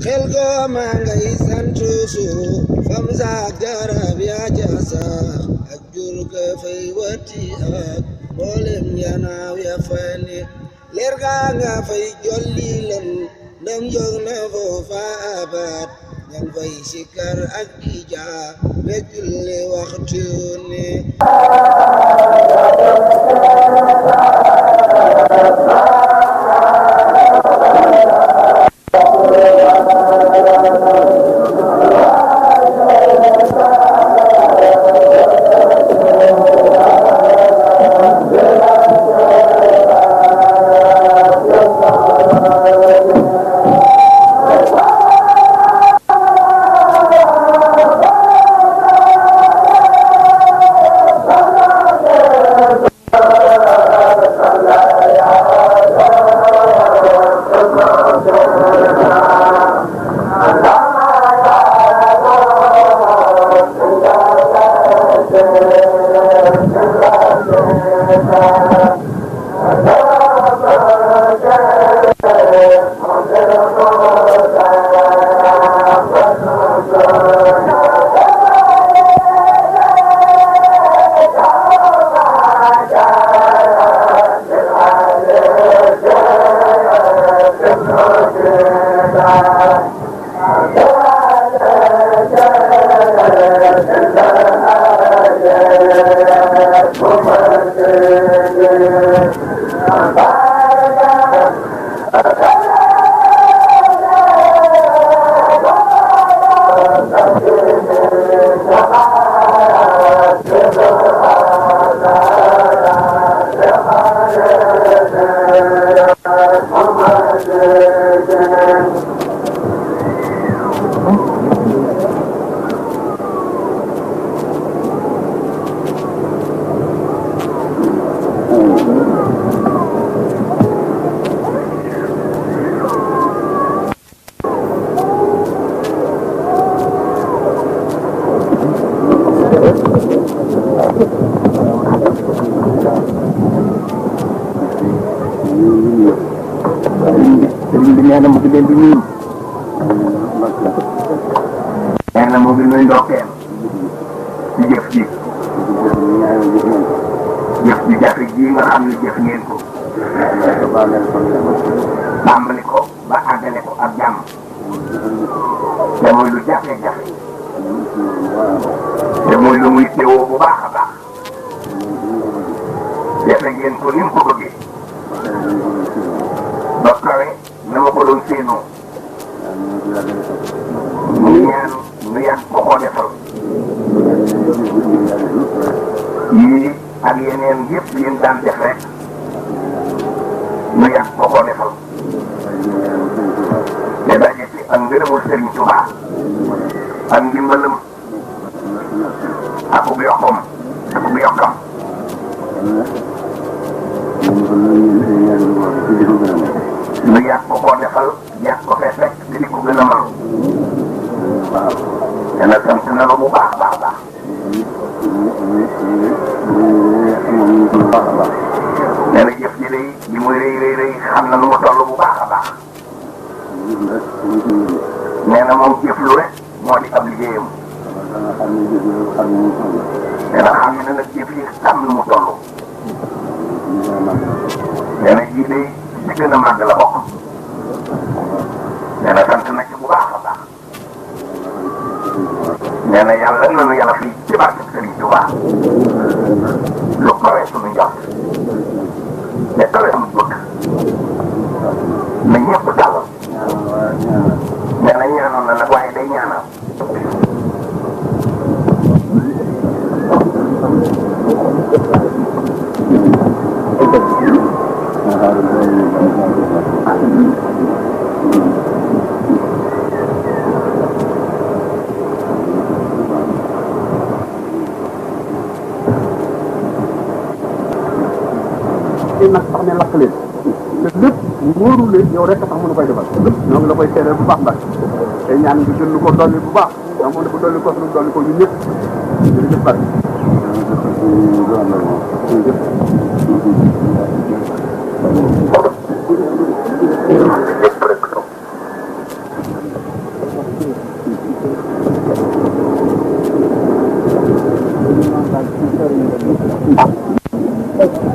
xel ko ma ngay sant suuf fam saak garab yaa ca sax ak jur ga fay wati ak mboolem yanaaw ya fani leer gaa nga fay jolli lën ndam jóg na foofa abat ñang fay sikar ak di jaa rek julli waxtu ne neena mu ngi leen di nuyu neena mu ngi nuyu ndokkeel ci jëf ji jëf ji jafe ji nga xam ne jëf ngeen ko tàmbali ko ba àggale ko ak jàmm te muy lu jafe-jafe te muy lu muy teewoo bu baax a baax defe ngeen ko ni mu ko bëggee ba kawe na ma ko doon séenoo mu ñaan nu yàgg ko ko defal yii ak yeneen yëpp yéen daan def rek nu yàgg ko ko defal te daje ci ak ngërëmul Sëriñ Tuubaa ak ndimbalam ak bu yokkam ak bu yokkam nu yàgg ko ko defal yàgg ko fee fekk te di ko gën a mën waaw dana sant na la bu baax a baax a baax nee na jëf ji day li muy rëy rëy rëy xam na nu mu toll bu baax a baax nee na moom jëf lu rek moo di ab liggéeyam nee na xam ne nag jëf yi xam nu mu toll nee na jii day ci gën a màgg la bokk nee na sant na ci bu baax a baax nee na yàlla na nu yàlla fii ci barke Sëriñ Tuubaa lu kawe suñu njort te kawe suñu bëgg na ñëpp dalal nee na ñaanoon na nag waaye day ñaanal nag sax ne lakk leen te lépp wóoru leen yow rek tax mënu koy defal lépp ñoo ngi la koy seedeel bu baax mbaa te ñaan nga gën lu ko dolli bu baax ndax moo ne ko dolli ko lu dolli ko ñun ñëpp jërëjëf bari Thank you.